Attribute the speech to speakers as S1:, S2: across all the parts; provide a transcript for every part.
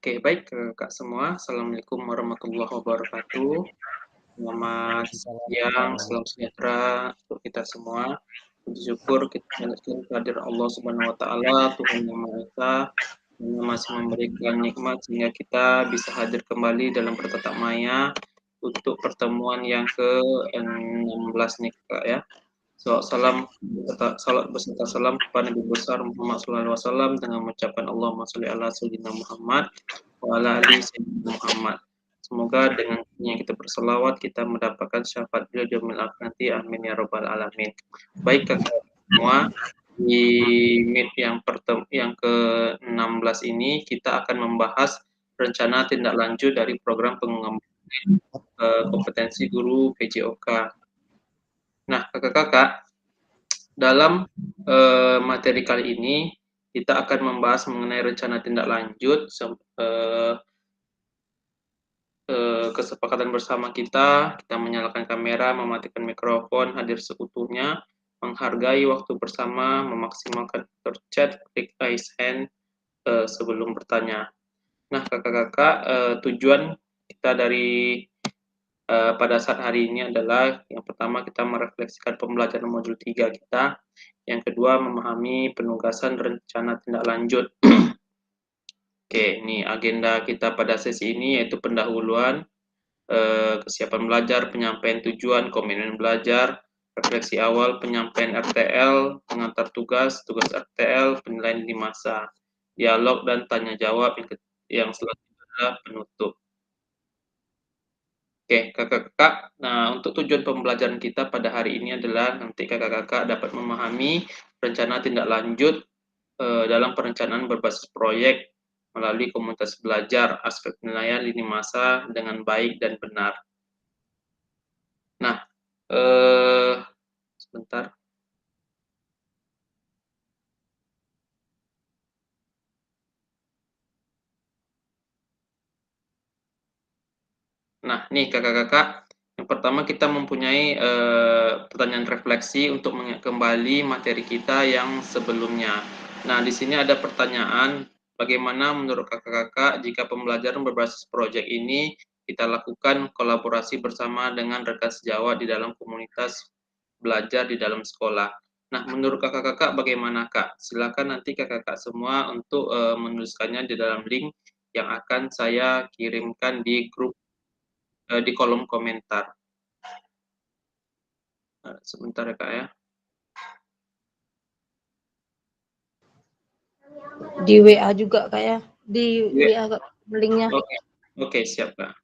S1: Oke, baik Kak semua. Assalamualaikum warahmatullahi wabarakatuh. Selamat
S2: Waalaikumsalam
S1: siang, salam
S2: warahmatullahi
S1: sejahtera untuk kita semua. Puji syukur kita panjatkan kehadiran Allah Subhanahu wa taala, Tuhan Yang Maha Esa, yang masih memberikan nikmat sehingga kita bisa hadir kembali dalam bertatap maya untuk pertemuan yang ke-16 nih Kak ya. Salam salat beserta salam kepada Nabi besar Muhammad SAW dengan mengucapkan Allahumma sholli ala sayyidina Muhammad wa ala ali sayyidina Muhammad. Semoga dengan yang kita berselawat kita mendapatkan syafaat beliau di yaumil akhir nanti. Amin ya rabbal alamin. Baik Kakak semua, di meet yang ke-16 ini kita akan membahas rencana tindak lanjut dari program pengembangan kompetensi guru PJOK. Nah, Kakak-kakak, dalam materi kali ini kita akan membahas mengenai rencana tindak lanjut kesepakatan bersama kita menyalakan kamera, mematikan mikrofon, hadir seutuhnya, menghargai waktu bersama, memaksimalkan chat, klik raise hand sebelum bertanya. Nah, kakak-kakak, tujuan kita dari pada saat hari ini adalah yang pertama kita merefleksikan pembelajaran modul 3 kita, yang kedua memahami penugasan rencana tindak lanjut. Oke, ini agenda kita pada sesi ini yaitu pendahuluan, kesiapan belajar, penyampaian tujuan, komitmen belajar, refleksi awal, penyampaian RTL, pengantar tugas, tugas RTL, penilaian di masa, dialog dan tanya jawab, yang selanjutnya adalah penutup. Oke, kakak-kakak, nah untuk tujuan pembelajaran kita pada hari ini adalah nanti kakak-kakak dapat memahami rencana tindak lanjut dalam perencanaan berbasis proyek melalui komunitas belajar, aspek penilaian lini masa dengan baik dan benar. Nah, sebentar. Nah, nih kakak-kakak, yang pertama kita mempunyai pertanyaan refleksi untuk kembali materi kita yang sebelumnya. Nah, di sini ada pertanyaan, bagaimana menurut kakak-kakak jika pembelajaran berbasis proyek ini kita lakukan kolaborasi bersama dengan rekan sejawat di dalam komunitas belajar di dalam sekolah. Nah, menurut kakak-kakak bagaimana Kak? Silakan nanti kakak-kakak semua untuk menuliskannya di dalam link yang akan saya kirimkan di grup di kolom komentar. Sebentar ya Kak ya.
S3: Di WA juga Kak ya, di WA linknya.
S1: Oke, oke siap Kak.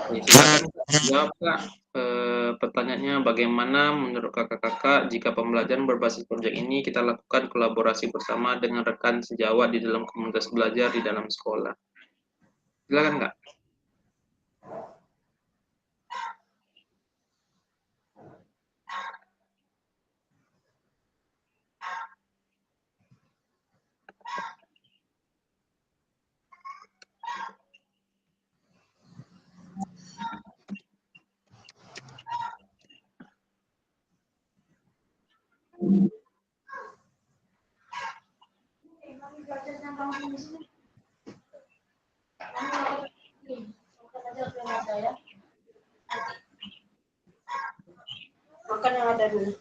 S1: Silakan jawab Kak. Pertanyaannya bagaimana menurut kakak-kakak jika pembelajaran berbasis proyek ini kita lakukan kolaborasi bersama dengan rekan sejawat di dalam komunitas belajar di dalam sekolah. Silakan Kak.
S3: Makan yang ada dulu.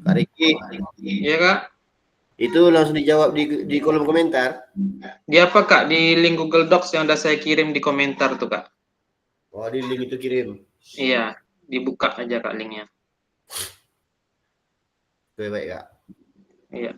S2: Kak Riki,
S1: Iya Kak.
S2: itu langsung dijawab di kolom komentar.
S1: Di apa Kak? Di link Google Docs yang udah saya kirim di komentar tuh Kak.
S2: Oh, di link itu kirim.
S1: Iya, dibuka aja Kak linknya.
S2: Oke, baik Kak.
S1: Iya.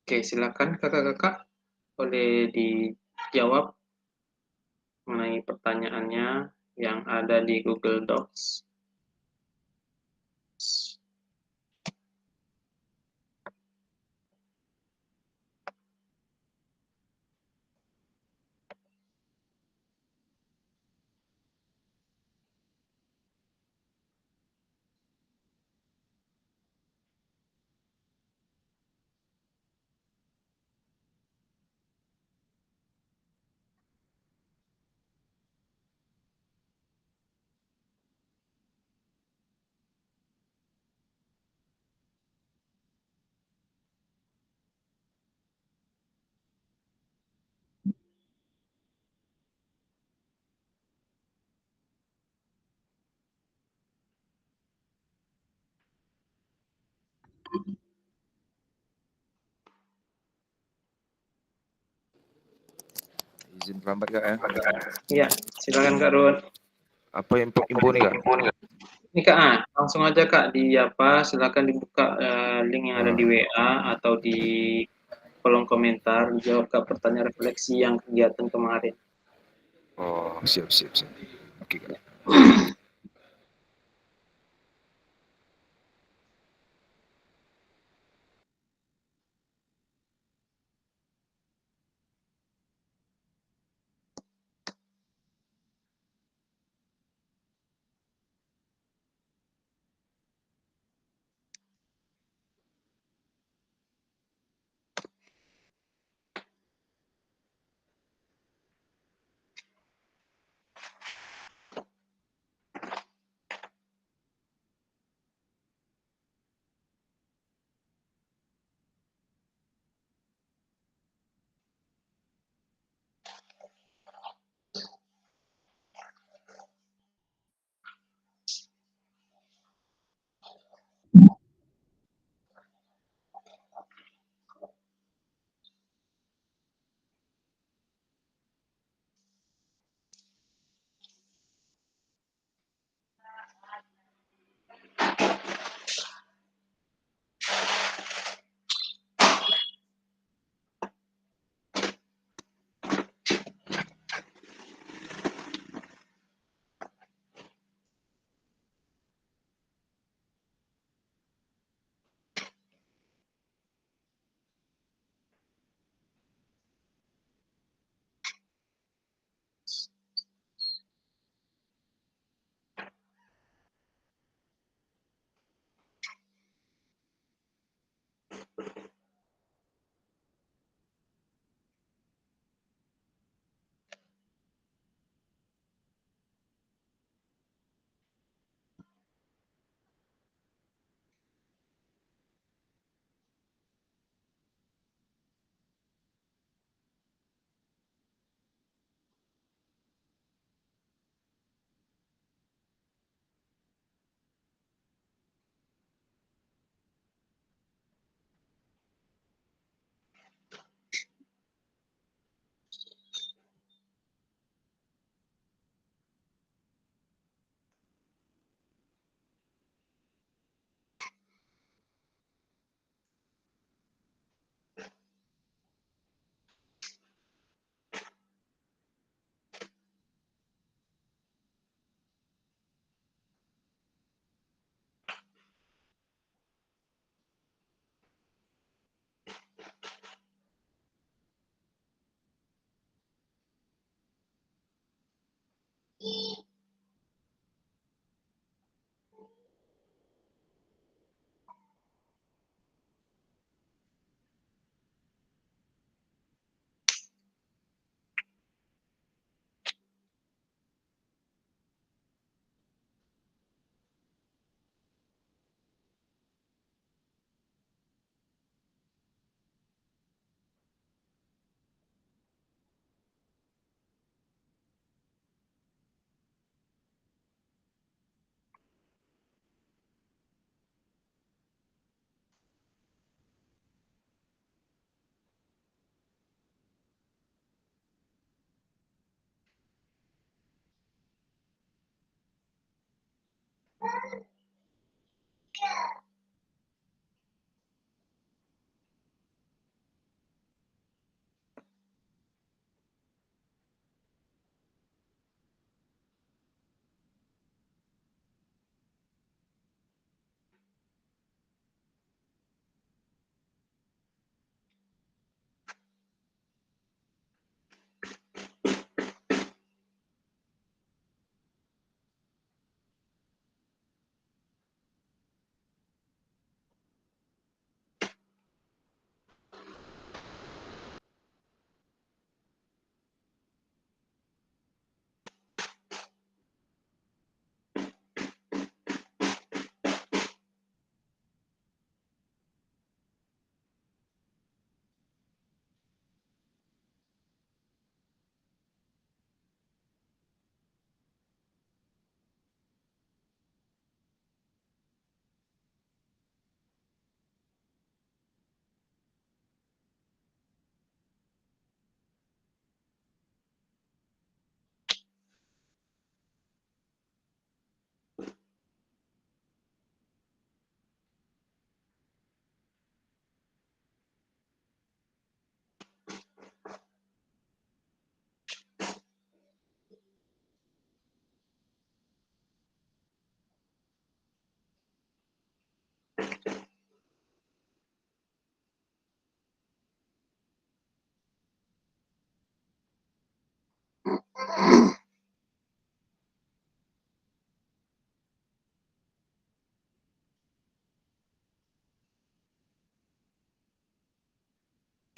S1: Oke, silakan kakak-kakak boleh dijawab mengenai pertanyaannya yang ada di Google Docs.
S4: Izin terlambat Kak ya.
S1: Ya, silakan Kak Run.
S4: Apa info nih Kak?
S1: Ini Kak, langsung aja Kak silakan dibuka link yang ada di WA atau di kolom komentar, dijawab Kak pertanyaan refleksi yang kegiatan kemarin.
S4: Oh, siap. Oke Kak.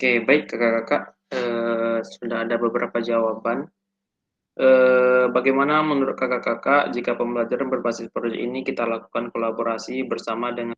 S1: Oke, baik kakak-kakak, sudah ada beberapa jawaban. Bagaimana menurut kakak-kakak jika pembelajaran berbasis proyek ini kita lakukan kolaborasi bersama dengan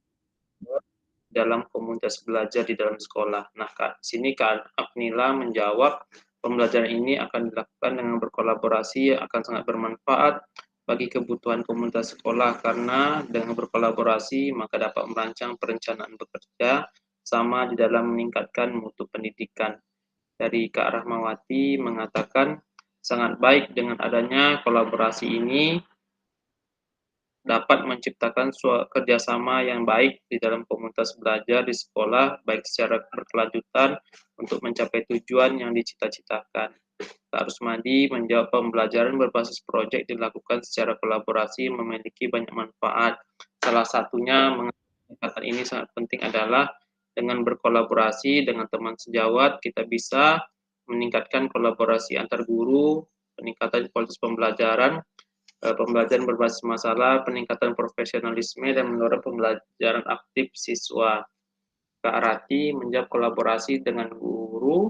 S1: dalam komunitas belajar di dalam sekolah? Nah, Kak, sini Kak Apnila menjawab pembelajaran ini akan dilakukan dengan berkolaborasi akan sangat bermanfaat bagi kebutuhan komunitas sekolah karena dengan berkolaborasi maka dapat merancang perencanaan bekerja sama di dalam meningkatkan mutu pendidikan. Dari Kak Rahmawati mengatakan sangat baik dengan adanya kolaborasi ini dapat menciptakan kerjasama yang baik di dalam komunitas belajar di sekolah, baik secara berkelanjutan untuk mencapai tujuan yang dicita-citakan. Kak Rusmadi menjawab pembelajaran berbasis proyek dilakukan secara kolaborasi memiliki banyak manfaat. Salah satunya mengatakan ini sangat penting adalah dengan berkolaborasi dengan teman sejawat kita bisa meningkatkan kolaborasi antar guru, peningkatan kualitas pembelajaran, pembelajaran berbasis masalah, peningkatan profesionalisme, dan mendorong pembelajaran aktif siswa. Kak Rati menjawab kolaborasi dengan guru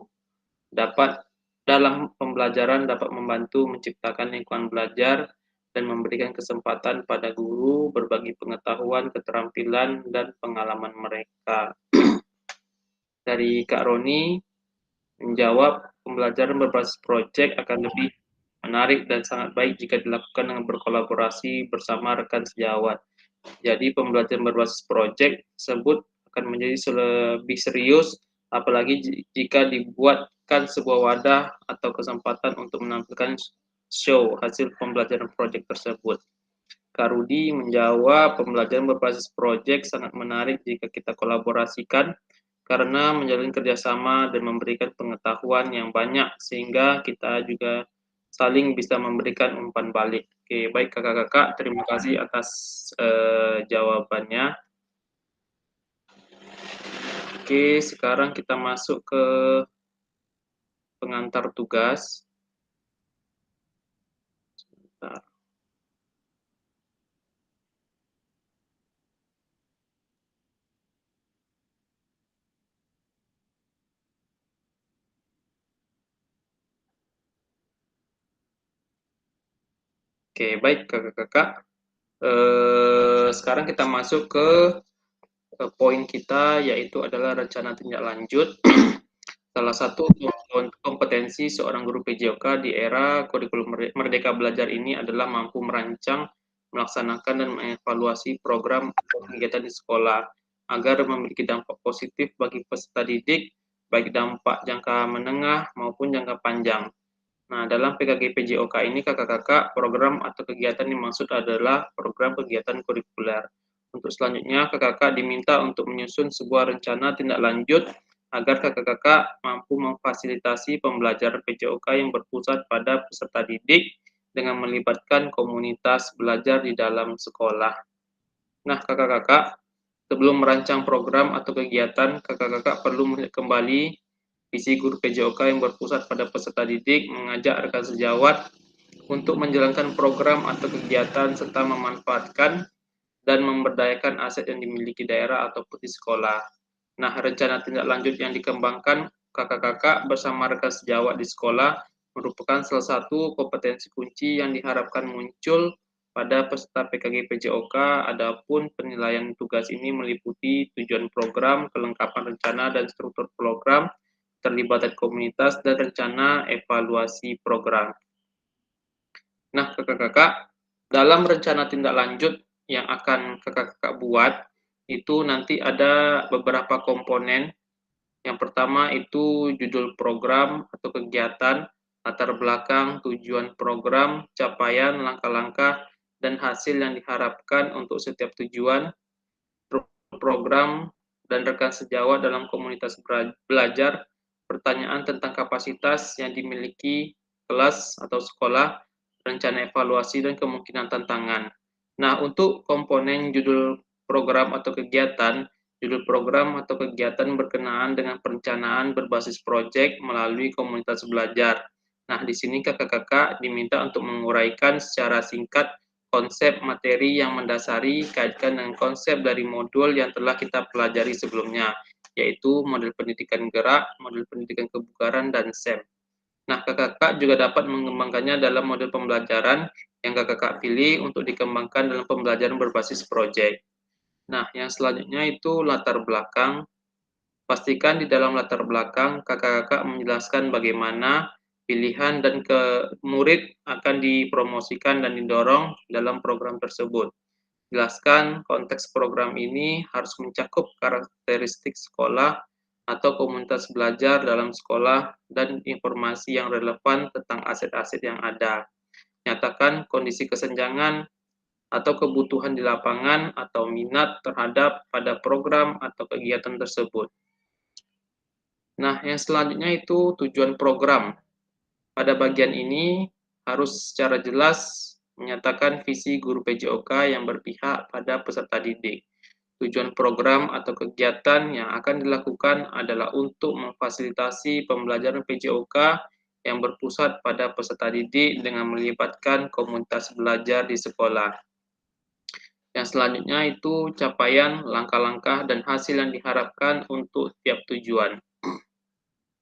S1: dapat dalam pembelajaran dapat membantu menciptakan lingkungan belajar dan memberikan kesempatan pada guru berbagi pengetahuan, keterampilan, dan pengalaman mereka. Dari Kak Roni menjawab pembelajaran berbasis proyek akan lebih menarik dan sangat baik jika dilakukan dengan berkolaborasi bersama rekan sejawat. Jadi pembelajaran berbasis proyek tersebut akan menjadi lebih serius, apalagi jika dibuatkan sebuah wadah atau kesempatan untuk menampilkan show hasil pembelajaran proyek tersebut. Kak Rudi menjawab pembelajaran berbasis proyek sangat menarik jika kita kolaborasikan karena menjalin kerjasama dan memberikan pengetahuan yang banyak sehingga kita juga saling bisa memberikan umpan balik. Oke, baik kakak-kakak, terima kasih atas jawabannya. Oke, sekarang kita masuk ke pengantar tugas. Sebentar. Oke, baik kakak-kakak. Sekarang kita masuk ke poin kita, yaitu adalah rencana tindak lanjut. Salah satu kompetensi seorang guru PJOK di era kurikulum Merdeka Belajar ini adalah mampu merancang, melaksanakan, dan mengevaluasi program atau kegiatan di sekolah agar memiliki dampak positif bagi peserta didik, baik dampak jangka menengah maupun jangka panjang. Nah, dalam PKG PJOK ini, kakak-kakak, program atau kegiatan yang dimaksud adalah program kegiatan kurikuler. Untuk selanjutnya, kakak-kakak diminta untuk menyusun sebuah rencana tindak lanjut agar kakak-kakak mampu memfasilitasi pembelajaran PJOK yang berpusat pada peserta didik dengan melibatkan komunitas belajar di dalam sekolah. Nah, kakak-kakak, sebelum merancang program atau kegiatan, kakak-kakak perlu melihat kembali visi guru PJOK yang berpusat pada peserta didik, mengajak rekan sejawat untuk menjalankan program atau kegiatan serta memanfaatkan dan memberdayakan aset yang dimiliki daerah ataupun di sekolah. Nah, rencana tindak lanjut yang dikembangkan kakak-kakak bersama rekan sejawat di sekolah merupakan salah satu kompetensi kunci yang diharapkan muncul pada peserta PKG PJOK. Adapun penilaian tugas ini meliputi tujuan program, kelengkapan rencana dan struktur program, terlibatan komunitas, dan rencana evaluasi program. Nah, kakak-kakak, dalam rencana tindak lanjut yang akan kakak-kakak buat, itu nanti ada beberapa komponen. Yang pertama itu judul program atau kegiatan, latar belakang, tujuan program, capaian, langkah-langkah, dan hasil yang diharapkan untuk setiap tujuan, program, dan rekan sejawat dalam komunitas belajar, pertanyaan tentang kapasitas yang dimiliki kelas atau sekolah, rencana evaluasi, dan kemungkinan tantangan. Nah, untuk komponen judul program atau kegiatan, judul program atau kegiatan berkenaan dengan perencanaan berbasis proyek melalui komunitas belajar. Nah, di sini kakak-kakak diminta untuk menguraikan secara singkat konsep materi yang mendasari kaitkan dengan konsep dari modul yang telah kita pelajari sebelumnya. yaitu model pendidikan gerak, model pendidikan kebugaran, dan SEM. Nah, kakak juga dapat mengembangkannya dalam model pembelajaran yang kakak pilih untuk dikembangkan dalam pembelajaran berbasis proyek. Nah, yang selanjutnya itu latar belakang. Pastikan di dalam latar belakang kakak-kakak menjelaskan bagaimana pilihan dan murid akan dipromosikan dan didorong dalam program tersebut. Jelaskan konteks program ini harus mencakup karakteristik sekolah atau komunitas belajar dalam sekolah dan informasi yang relevan tentang aset-aset yang ada. Nyatakan kondisi kesenjangan atau kebutuhan di lapangan atau minat terhadap pada program atau kegiatan tersebut. Nah, yang selanjutnya itu tujuan program. Pada bagian ini harus secara jelas menyatakan visi guru PJOK yang berpihak pada peserta didik. Tujuan program atau kegiatan yang akan dilakukan adalah untuk memfasilitasi pembelajaran PJOK yang berpusat pada peserta didik dengan melibatkan komunitas belajar di sekolah. Yang selanjutnya itu capaian, langkah-langkah, dan hasil yang diharapkan untuk tiap tujuan.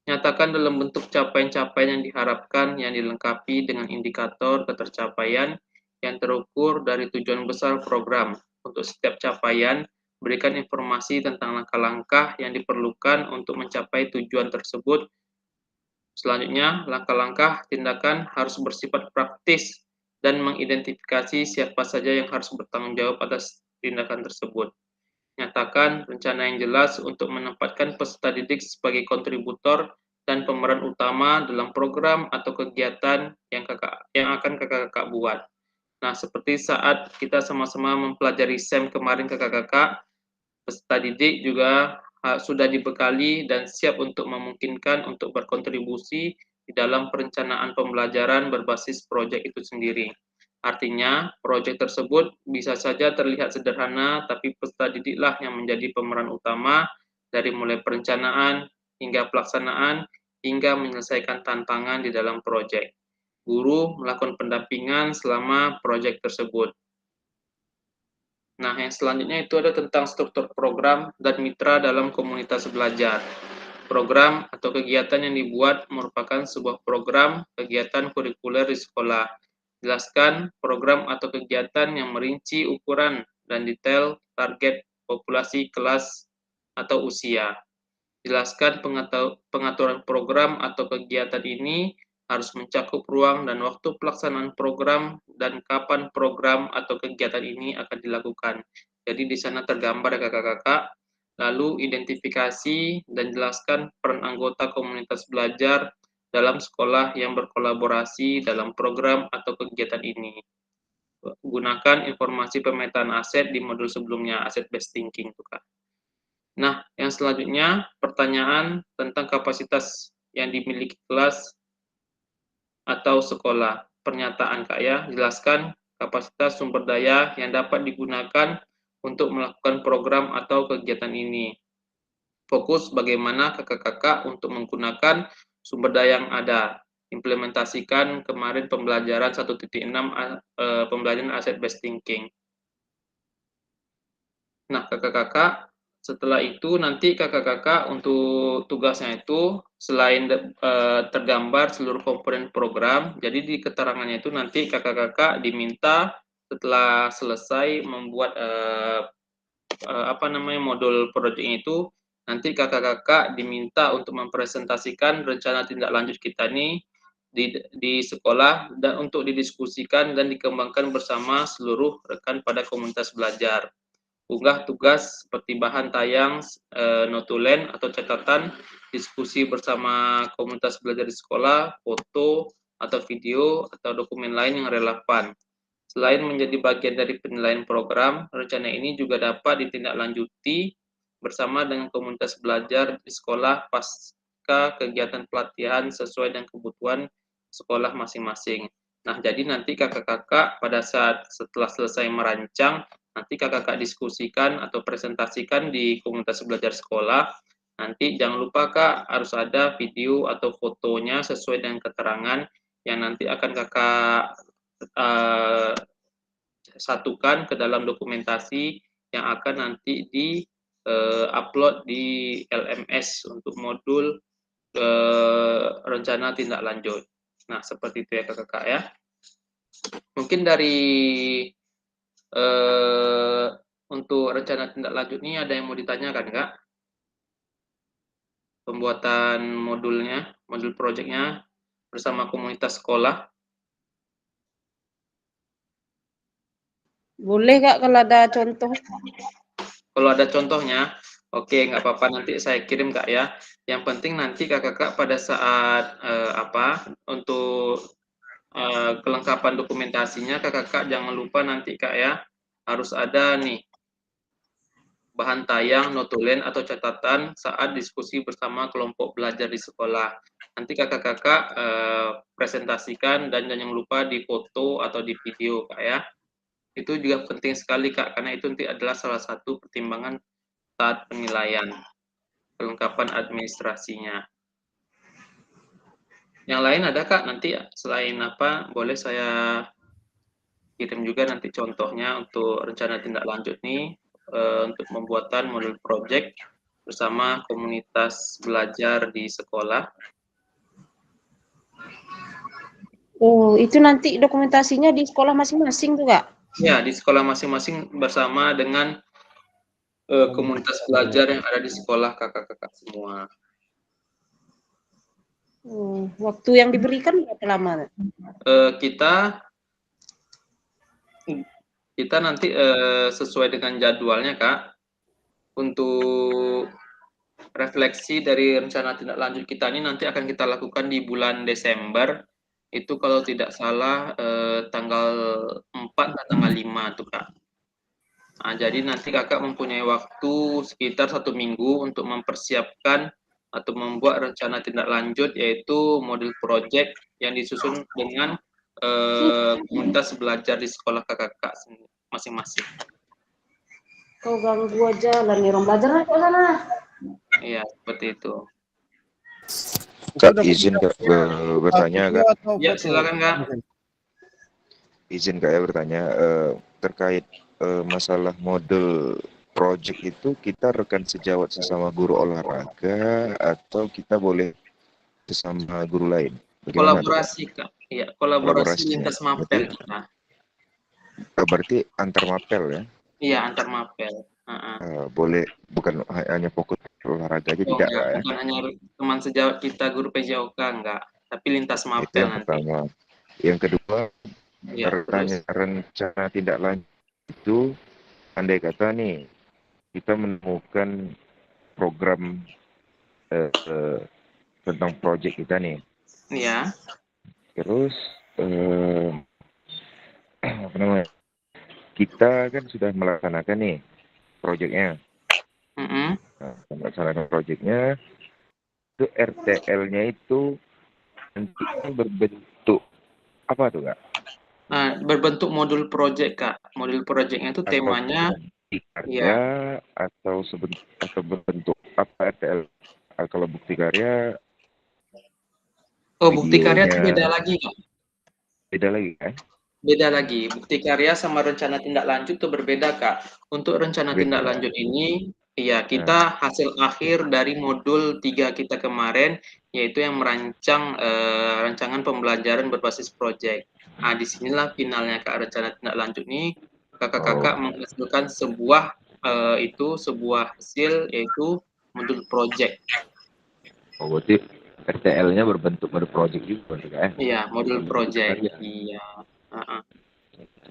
S1: Nyatakan dalam bentuk capaian-capaian yang diharapkan yang dilengkapi dengan indikator ketercapaian yang terukur dari tujuan besar program. Untuk setiap capaian, berikan informasi tentang langkah-langkah yang diperlukan untuk mencapai tujuan tersebut. Selanjutnya, langkah-langkah tindakan harus bersifat praktis dan mengidentifikasi siapa saja yang harus bertanggung jawab atas tindakan tersebut. Nyatakan rencana yang jelas untuk menempatkan peserta didik sebagai kontributor dan pemeran utama dalam program atau kegiatan yang akan kakak-kakak buat. Nah, seperti saat kita sama-sama mempelajari SEM kemarin kakak-kakak, peserta didik juga sudah dibekali dan siap untuk memungkinkan untuk berkontribusi di dalam perencanaan pembelajaran berbasis proyek itu sendiri. Artinya, proyek tersebut bisa saja terlihat sederhana, tapi peserta didiklah yang menjadi pemeran utama dari mulai perencanaan hingga pelaksanaan hingga menyelesaikan tantangan di dalam proyek. Guru melakukan pendampingan selama proyek tersebut. Nah, yang selanjutnya itu ada tentang struktur program dan mitra dalam komunitas belajar. Program atau kegiatan yang dibuat merupakan sebuah program kegiatan kurikuler di sekolah. Jelaskan program atau kegiatan yang merinci ukuran dan detail target populasi kelas atau usia. Jelaskan pengaturan program atau kegiatan ini harus mencakup ruang dan waktu pelaksanaan program dan kapan program atau kegiatan ini akan dilakukan. Jadi di sana tergambar ya kakak-kakak. Lalu identifikasi dan jelaskan peran anggota komunitas belajar dalam sekolah yang berkolaborasi dalam program atau kegiatan ini. Gunakan informasi pemetaan aset di modul sebelumnya, asset based thinking tuh Kak. Nah, yang selanjutnya pertanyaan tentang kapasitas yang dimiliki kelas atau sekolah. Pernyataan Kak ya, jelaskan kapasitas sumber daya yang dapat digunakan untuk melakukan program atau kegiatan ini. Fokus bagaimana kakak-kakak untuk menggunakan sumber daya yang ada. Implementasikan kemarin pembelajaran 1.6 pembelajaran asset based thinking. Nah, kakak-kakak, setelah itu nanti kakak-kakak untuk tugasnya itu selain tergambar seluruh komponen program, jadi di keterangannya itu nanti kakak-kakak diminta setelah selesai membuat modul proyeknya itu, nanti kakak-kakak diminta untuk mempresentasikan rencana tindak lanjut kita nih di sekolah dan untuk didiskusikan dan dikembangkan bersama seluruh rekan pada komunitas belajar. Unggah tugas seperti bahan tayang, notulen atau catatan, diskusi bersama komunitas belajar di sekolah, foto atau video atau dokumen lain yang relevan. Selain menjadi bagian dari penilaian program, rencana ini juga dapat ditindaklanjuti bersama dengan komunitas belajar di sekolah pasca kegiatan pelatihan sesuai dengan kebutuhan sekolah masing-masing. Nah, jadi nanti kakak-kakak pada saat setelah selesai merancang, nanti kakak-kakak diskusikan atau presentasikan di komunitas belajar sekolah. Nanti jangan lupa Kak, harus ada video atau fotonya sesuai dengan keterangan yang nanti akan kakak satukan ke dalam dokumentasi yang akan nanti upload di LMS untuk modul rencana tindak lanjut. Nah, seperti itu ya kakak ya. Mungkin dari untuk rencana tindak lanjut ini ada yang mau ditanyakan Kak? Pembuatan modulnya, modul projectnya bersama komunitas sekolah.
S3: Boleh Kak kalau ada contoh.
S1: Kalau ada contohnya, oke, nggak apa-apa, nanti saya kirim Kak ya. Yang penting nanti kakak-kakak pada saat untuk kelengkapan dokumentasinya, kakak-kakak jangan lupa nanti Kak ya, harus ada nih bahan tayang, notulen atau catatan saat diskusi bersama kelompok belajar di sekolah. Nanti kakak-kakak presentasikan dan jangan lupa di foto atau di video Kak ya. Itu juga penting sekali Kak, karena itu nanti adalah salah satu pertimbangan saat penilaian kelengkapan administrasinya. Yang lain ada Kak, nanti selain apa, boleh saya kirim juga nanti contohnya untuk rencana tindak lanjut nih, untuk pembuatan modul project bersama komunitas belajar di sekolah.
S3: Oh, itu nanti dokumentasinya di sekolah masing-masing tuh Kak?
S1: Ya, di sekolah masing-masing bersama dengan komunitas belajar yang ada di sekolah kakak-kakak semua.
S3: Waktu yang diberikan berapa lama?
S1: Kita nanti sesuai dengan jadwalnya Kak, untuk refleksi dari rencana tindak lanjut kita ini nanti akan kita lakukan di bulan Desember, itu kalau tidak salah tanggal 4 atau tanggal 5 tuh Kak. Nah, jadi nanti kakak mempunyai waktu sekitar 1 minggu untuk mempersiapkan atau membuat rencana tindak lanjut, yaitu modul project yang disusun dengan komunitas belajar di sekolah kakak-kakak masing-masing.
S3: Kau ganggu aja lah nih orang belajar kok sana.
S1: Iya, seperti itu.
S4: Kak, izin Kak bertanya Kak.
S1: Ya, silakan Kak.
S4: Izin Kak ya bertanya terkait masalah model project itu, kita rekan sejawat sesama guru olahraga atau kita boleh sesama guru lain? Bagaimana
S1: Kolaborasi Kak. Iya, kolaborasi lintas mapel kita.
S4: Berarti antar mapel ya?
S1: Iya, antar mapel.
S4: Boleh, bukan hanya fokus olahraga aja, tidak
S1: enggak,
S4: ya?
S1: bukan hanya teman sejawat kita guru PJOK, enggak, tapi lintas
S4: Itu
S1: mapel
S4: yang
S1: nanti.
S4: pertama. Yang kedua,
S1: Ya,
S4: rencana tindak lanjut itu, andai kata nih kita menemukan program tentang project kita nih.
S1: Iya.
S4: Terus apa namanya? Kita kan sudah melaksanakan nih projectnya. Nah, melaksanakan projectnya itu RTL-nya itu nantinya berbentuk apa tuh Kak?
S1: Nah, berbentuk modul project Kak. Modul projectnya itu temanya
S4: ya atau berbentuk apa RTL? Kalau bukti karya
S1: bukti karya itu beda lagi Kak.
S4: Beda lagi kan?
S1: Beda lagi. Bukti karya sama rencana tindak lanjut itu berbeda Kak. Untuk rencana tindak lanjut ini, ya kita hasil akhir dari modul 3 kita kemarin, yaitu yang merancang rancangan pembelajaran berbasis project. Nah, disinilah finalnya Kak, rencana tindak lanjut ini kakak-kakak menghasilkan sebuah sebuah hasil, yaitu modul project.
S4: Berarti RTL-nya berbentuk project juga kan?
S1: Iya, modul project. Iya.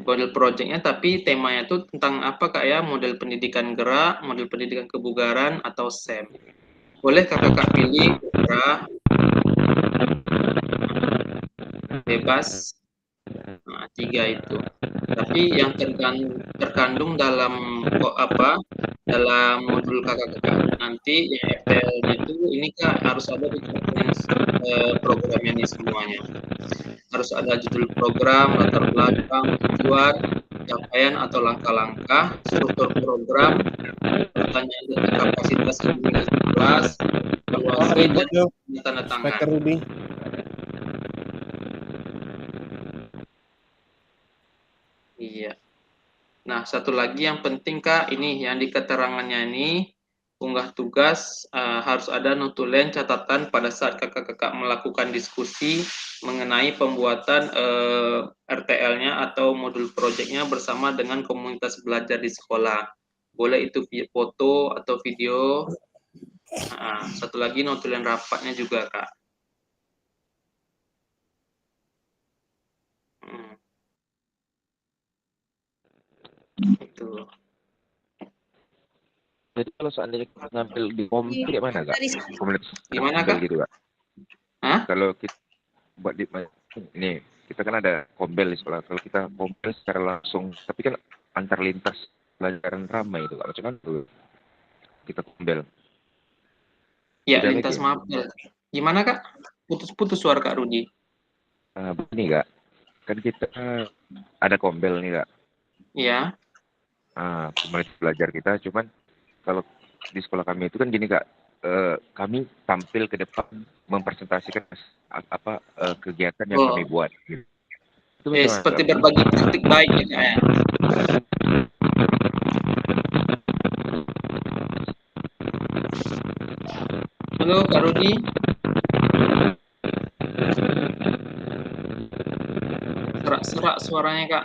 S1: Model projectnya, tapi temanya itu tentang apa Kak ya? Model pendidikan gerak, model pendidikan kebugaran, atau SEM. Boleh kakak pilih gerak, bebas, nah, 3 itu. Tapi yang terkandung dalam dalam modul kakak-kakak nanti yang FTL-nya itu ini Kak harus ada di programnya ini semuanya. Harus ada judul program, latar belakang, tujuan, capaian atau langkah-langkah, struktur program, pertanyaan tentang kapasitas kelas, evaluasi, dan tanda tangan. Iya. Nah, satu lagi yang penting Kak, ini yang di keterangannya ini unggah tugas, harus ada notulen catatan pada saat kakak-kakak melakukan diskusi mengenai pembuatan RTL-nya atau modul proyeknya bersama dengan komunitas belajar di sekolah. Boleh itu foto atau video. Satu lagi notulen rapatnya juga, Kak. Itu.
S4: Jadi kalau seandainya kita ngambil di Kompel gimana Kak? Komunitas
S1: Gimana,
S4: Kompel
S1: Kak?
S4: gitu Kak?
S1: Hah?
S4: Kalau kita buat di ini kita kan ada Kompel di sekolah. Kalau kita Kompel secara langsung, tapi kan antar lintas pelajaran ramai itu Kak. Macam mana tuh kita Kompel?
S1: Ya,
S4: Beda
S1: lintas
S4: lagi ya?
S1: mapel. Gimana, Kak? Putus-putus suara Kak Rudi.
S4: Begini Kak, kan kita ada Kompel nih Kak.
S1: Iya.
S4: Komunitas belajar kita, cuman kalau di sekolah kami itu kan gini Kak, kami tampil ke depan mempresentasikan kegiatan yang kami buat. Gitu. Itu macam mana,
S1: Seperti
S4: Kak?
S1: berbagi praktik baik ya, Kak, ya. Halo Kak Rudi. Serak-serak suaranya Kak.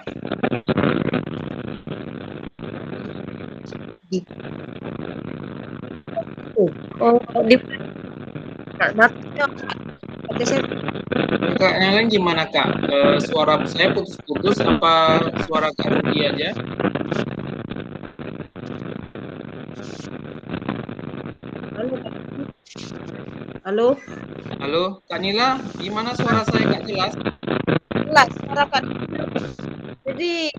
S3: Di
S1: Kak, yang lain gimana Kak? Suara saya putus-putus apa suara Kak Rudi aja?
S3: Halo.
S1: Halo, Kak Nila, gimana suara saya Kak jelas?
S3: Jelas suara Kak. Jadi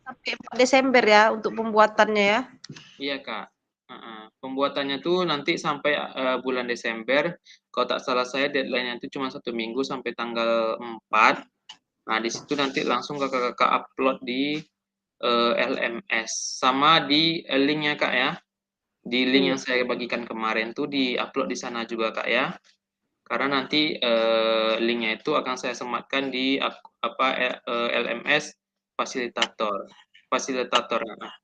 S3: sampai 4 Desember ya untuk pembuatannya ya.
S1: Iya Kak. Pembuatannya tuh nanti sampai bulan Desember. Kalau tak salah saya deadline-nya itu cuma 1 minggu sampai tanggal 4. Nah, di situ nanti langsung kakak-kakak upload di LMS sama di link-nya Kak ya. Di link yang saya bagikan kemarin tuh di-upload di sana juga Kak ya. Karena nanti link-nya itu akan saya sematkan di LMS fasilitator. Nah.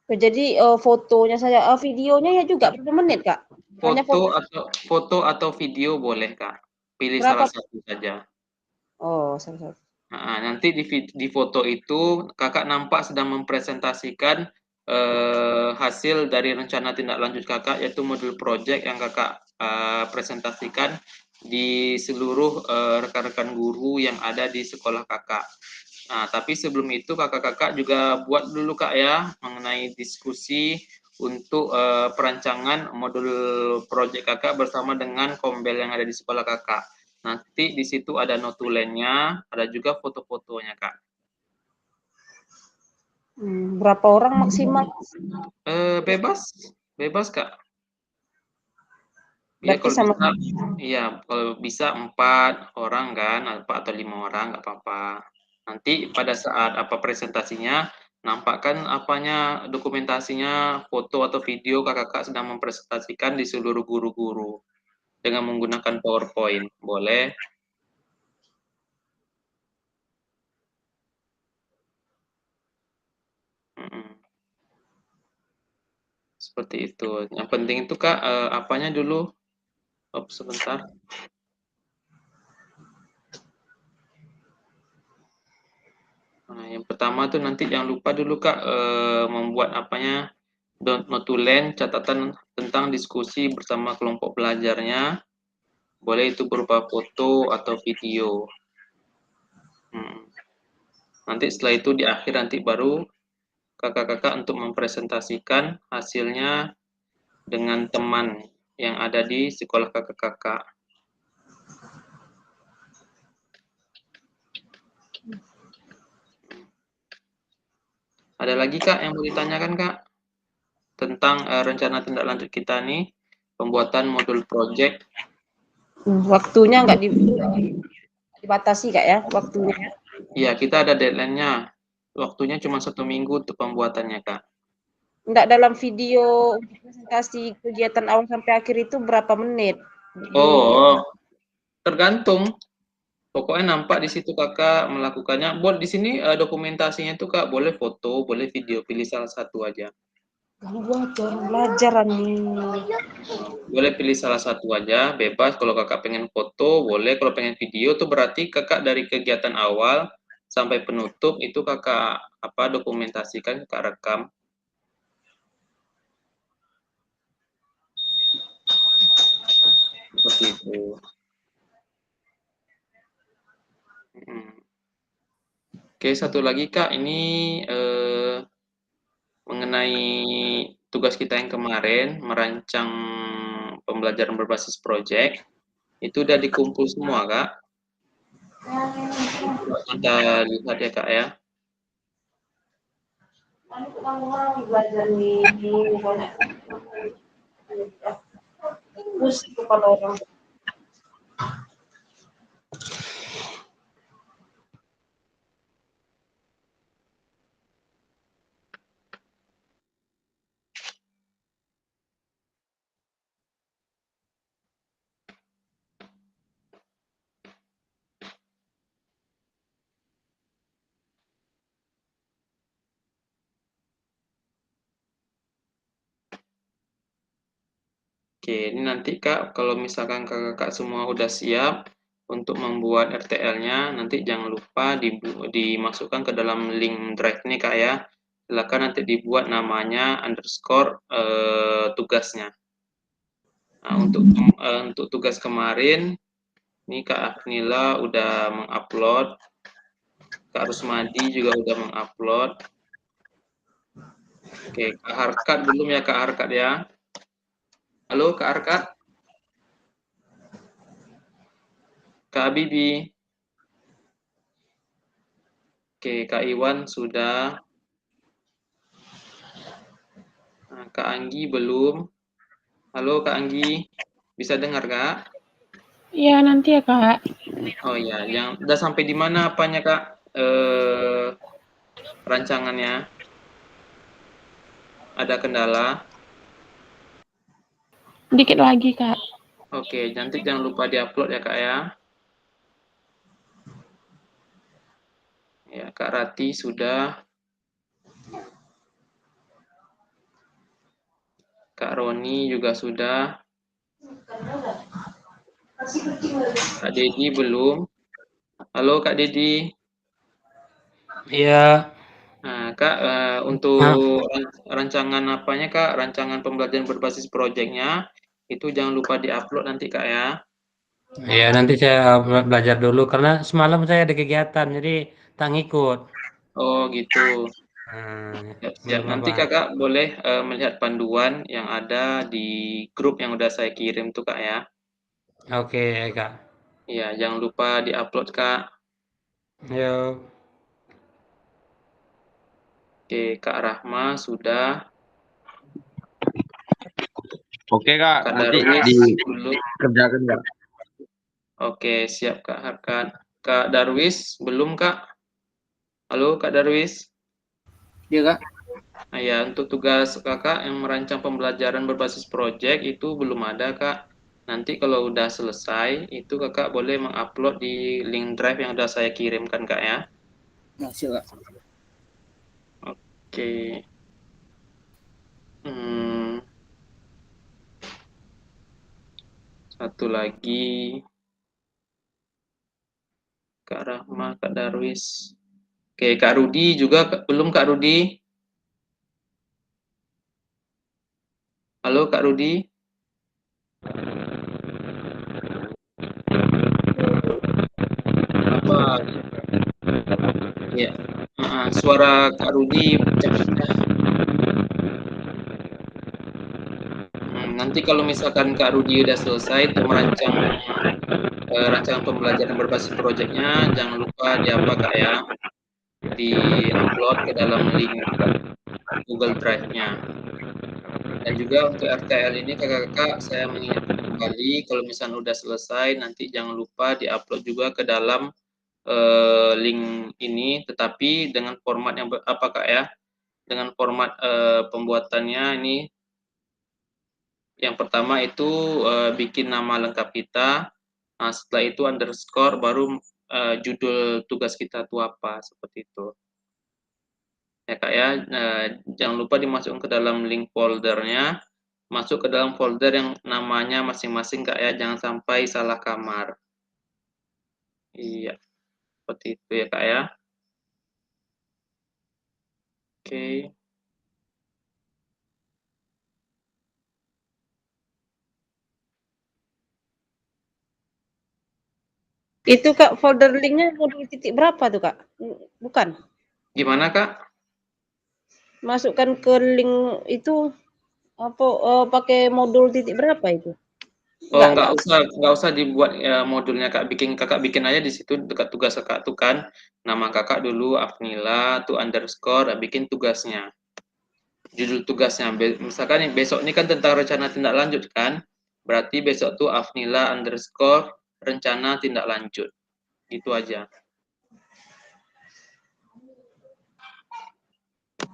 S3: Jadi fotonya saja, videonya ya juga berapa menit Kak? Hanya
S1: Foto atau video boleh Kak. Pilih
S3: berapa?
S1: salah satu saja.
S3: Oh, salah satu.
S1: Nanti di foto itu kakak nampak sedang mempresentasikan hasil dari rencana tindak lanjut kakak, yaitu modul project yang kakak presentasikan di seluruh rekan-rekan guru yang ada di sekolah kakak. Nah, tapi sebelum itu kakak-kakak juga buat dulu Kak ya mengenai diskusi untuk perancangan modul project kakak bersama dengan kombel yang ada di sekolah kakak. Nanti di situ ada notulennya, ada juga foto-fotonya Kak.
S3: Berapa orang maksimal?
S1: Bebas Kak. Ya
S3: Berarti sama.
S1: kalau bisa 4 orang kan, 4 atau 5 orang nggak apa-apa. Nanti pada saat presentasinya, nampakkan dokumentasinya, foto atau video kakak-kakak sedang mempresentasikan di seluruh guru-guru dengan menggunakan PowerPoint, boleh? Seperti itu. Yang penting itu Kak, apanya dulu? Sebentar. Nah, yang pertama tuh nanti jangan lupa dulu Kak membuat notulen catatan tentang diskusi bersama kelompok belajarnya. Boleh itu berupa foto atau video. Nanti setelah itu di akhir nanti baru kakak-kakak untuk mempresentasikan hasilnya dengan teman yang ada di sekolah kakak-kakak. Ada lagi Kak yang mau ditanyakan Kak? Tentang rencana tindak lanjut kita nih, pembuatan modul project.
S3: Waktunya nggak dibatasi Kak ya, waktunya.
S1: Iya, kita ada deadline-nya. Waktunya cuma 1 minggu untuk pembuatannya Kak.
S3: Enggak, dalam video presentasi kegiatan awal sampai akhir itu berapa menit?
S1: Oh, tergantung. Pokoknya nampak di situ Kakak melakukannya. Di sini dokumentasinya itu Kak boleh foto, boleh video, pilih salah satu aja.
S3: Kalau buat orang belajar nih.
S1: Boleh pilih salah satu aja, bebas. Kalau Kakak pengen foto, boleh. Kalau pengen video tuh berarti Kakak dari kegiatan awal sampai penutup itu Kakak dokumentasikan, Kakak rekam. Seperti itu. Oke, satu lagi Kak, ini mengenai tugas kita yang kemarin merancang pembelajaran berbasis project itu udah dikumpul semua Kak. Kita lihat ya Kak ya.
S3: Belajar nih banyak. Pusing kepala orang.
S1: Oke, ini nanti Kak, kalau misalkan Kakak semua udah siap untuk membuat RTL-nya, nanti jangan lupa dimasukkan ke dalam link drive nih Kak ya. Silakan nanti dibuat namanya underscore tugasnya. Nah, untuk tugas kemarin, ini Kak Afnila udah mengupload, Kak Rusmadi juga udah mengupload. Oke, Kak Harkat belum ya Kak Harkat ya? Halo Kak Harkat? Kak Bibi? Oke, Kak Iwan sudah. Nah, Kak Anggi belum. Halo Kak Anggi, bisa dengar Kak?
S5: Iya, nanti ya, Kak.
S1: Oh iya, yang udah sampai di mana apanya Kak? Rancangannya? Ada kendala?
S5: Dikit lagi, Kak.
S1: Oke, nanti jangan lupa diupload ya Kak ya. Ya, Kak Rati sudah. Kak Roni juga sudah. Kak Dedi belum. Halo Kak Dedi.
S6: Iya.
S1: Nah, Kak, untuk rancangan apanya Kak? Rancangan pembelajaran berbasis proyeknya itu jangan lupa diupload nanti Kak ya.
S6: Iya, nanti saya belajar dulu karena semalam saya ada kegiatan, jadi tak ngikut.
S1: Oh gitu.
S6: Nah,
S1: Siap.
S6: belum
S1: Nanti
S6: apa.
S1: Kakak boleh melihat panduan yang ada di grup yang udah saya kirim tuh Kak ya.
S6: Oke, Kak.
S1: Iya, jangan lupa diupload Kak.
S6: Yuk.
S1: Oke, Kak Rahma sudah.
S7: Oke Kak,
S1: Kak
S7: nanti
S1: Darwis belum.
S7: dikerjakan Kak.
S1: Oke, siap Kak Harkat. Kak Darwis belum Kak? Halo Kak Darwis.
S2: Iya Kak.
S1: Nah, ya, untuk tugas Kakak yang merancang pembelajaran berbasis project itu belum ada Kak. Nanti kalau udah selesai, itu Kakak boleh mengupload di link drive yang udah saya kirimkan Kak ya.
S2: Nah, siap Kak.
S1: Oke. Satu lagi. Kak Rahma, Kak Darwis. Oke, Kak Rudi juga belum Kak Rudi? Halo Kak Rudi? Apa? Ya, suara Kak Rudi pecah-pecah. Nanti kalau misalkan Kak Rudi udah selesai untuk merancang rancangan pembelajaran berbasis proyeknya, jangan lupa Kak ya, di-upload ke dalam link Google Drive-nya. Dan juga untuk RTL ini kakak-kakak saya mengingatkan kembali kalau misalnya udah selesai nanti jangan lupa di-upload juga ke dalam link ini, tetapi dengan format yang apa Kak ya? Dengan format pembuatannya ini yang pertama itu bikin nama lengkap kita, Nah, setelah itu underscore baru judul tugas kita itu apa, seperti itu. Ya Kak ya, jangan lupa dimasukkan ke dalam link foldernya, masuk ke dalam folder yang namanya masing-masing Kak ya, jangan sampai salah kamar. Iya, seperti itu ya Kak ya. Oke.
S3: Itu Kak folder linknya modul titik berapa tuh Kak? Bukan?
S1: Gimana Kak?
S3: Masukkan ke link itu apa pakai modul titik berapa itu?
S1: Oh, nggak usah dibuat ya, modulnya Kak. Kakak bikin aja di situ dekat tugas Kakak tuh kan. Nama Kakak dulu Afnila tuh underscore, bikin tugasnya. Judul tugasnya. Misalkan besok ini kan tentang rencana tindak lanjut kan. Berarti besok tuh Afnila underscore rencana tindak lanjut. Itu aja.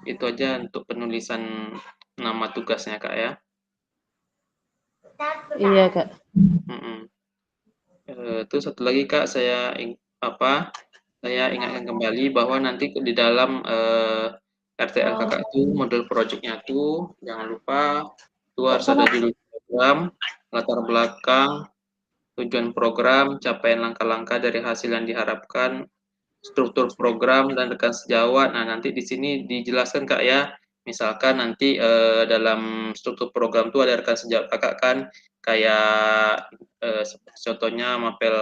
S1: Itu aja untuk penulisan nama tugasnya Kak ya.
S3: Iya Kak.
S1: Terus satu lagi Kak, saya ingatkan kembali bahwa nanti di dalam RTL Kakak itu model projectnya tuh jangan lupa itu harus ada judul program, latar belakang, tujuan program, capaian langkah-langkah dari hasil yang diharapkan, struktur program dan rekan sejawat. Nah, nanti di sini dijelaskan Kak ya. Misalkan nanti dalam struktur program itu ada rekan sejawat Kakak kan, kayak contohnya mapel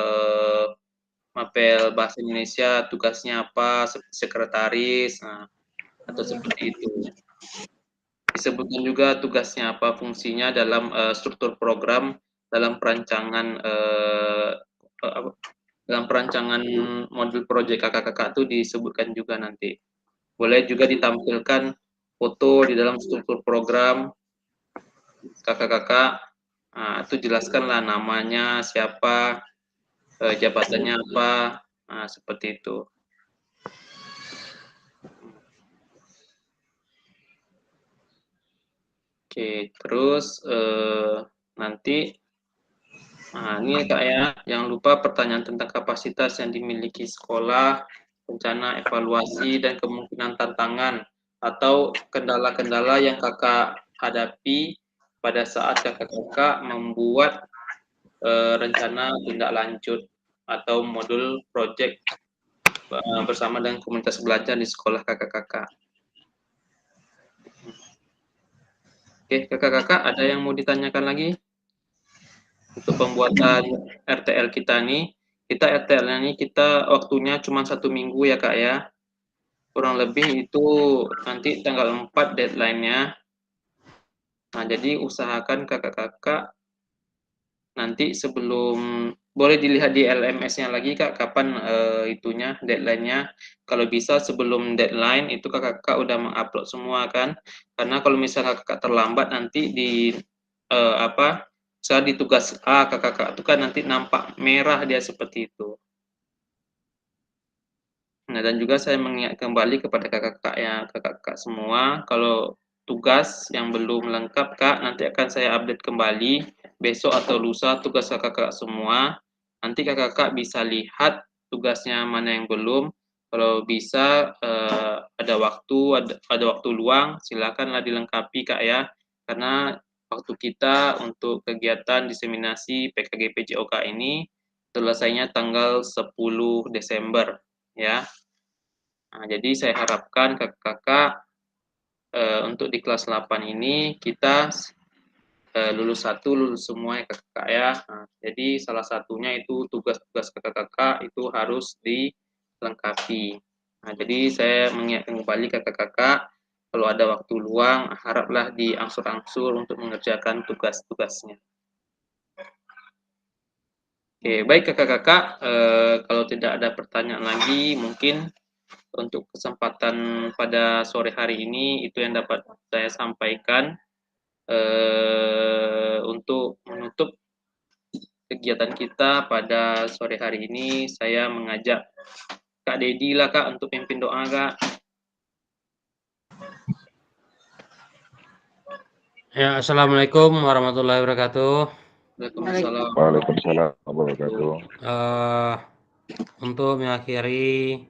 S1: bahasa Indonesia tugasnya apa, sekretaris, nah, atau seperti itu. Disebutkan juga tugasnya apa, fungsinya dalam struktur program dalam perancangan modul proyek kakak-kakak itu disebutkan juga nanti. Boleh juga ditampilkan foto di dalam struktur program kakak-kakak. Nah, itu jelaskanlah namanya siapa, jabatannya apa, nah, seperti itu. Oke, terus nanti, nah ini Kak ya, jangan lupa pertanyaan tentang kapasitas yang dimiliki sekolah, rencana evaluasi dan kemungkinan tantangan atau kendala-kendala yang Kakak hadapi pada saat kakak-kakak membuat rencana tindak lanjut atau modul project bersama dengan komunitas belajar di sekolah kakak-kakak. Oke, kakak-kakak ada yang mau ditanyakan lagi? Untuk pembuatan RTL kita nih, RTL ini kita waktunya cuma 1 minggu ya Kak ya. Kurang lebih itu nanti tanggal 4 deadline-nya. Nah, jadi usahakan kakak-kakak nanti sebelum, boleh dilihat di LMS-nya lagi Kak, kapan itunya, deadline-nya. Kalau bisa sebelum deadline itu kakak-kakak udah mengupload semua kan. Karena kalau misalnya kakak terlambat nanti di saat di tugas A kakak-kakak itu kan nanti nampak merah dia seperti itu. Nah, dan juga saya mengingat kembali kepada kakak-kakak semua, kalau tugas yang belum lengkap Kak, nanti akan saya update kembali besok atau lusa tugas kakak-kakak semua. Nanti kakak-kakak bisa lihat tugasnya mana yang belum. Kalau bisa ada waktu luang, silakanlah dilengkapi Kak ya. Karena waktu kita untuk kegiatan diseminasi PKG PJOK ini selesainya tanggal 10 Desember ya. Nah, jadi saya harapkan kakak-kakak untuk di kelas 8 ini kita lulus semua ya kakak ya. Nah, jadi salah satunya itu tugas-tugas kakak-kakak itu harus dilengkapi. Nah, jadi saya mengingatkan kembali kakak-kakak kalau ada waktu luang haraplah diangsur-angsur untuk mengerjakan tugas-tugasnya. Oke, baik kakak-kakak, kalau tidak ada pertanyaan lagi mungkin untuk kesempatan pada sore hari ini itu yang dapat saya sampaikan. Untuk menutup kegiatan kita pada sore hari ini, saya mengajak Kak Dedi lah Kak untuk pimpin doa Kak.
S6: Ya, assalamualaikum warahmatullahi wabarakatuh.
S1: Waalaikumsalam.
S4: Waalaikumsalam warahmatullahi wabarakatuh.
S6: Untuk mengakhiri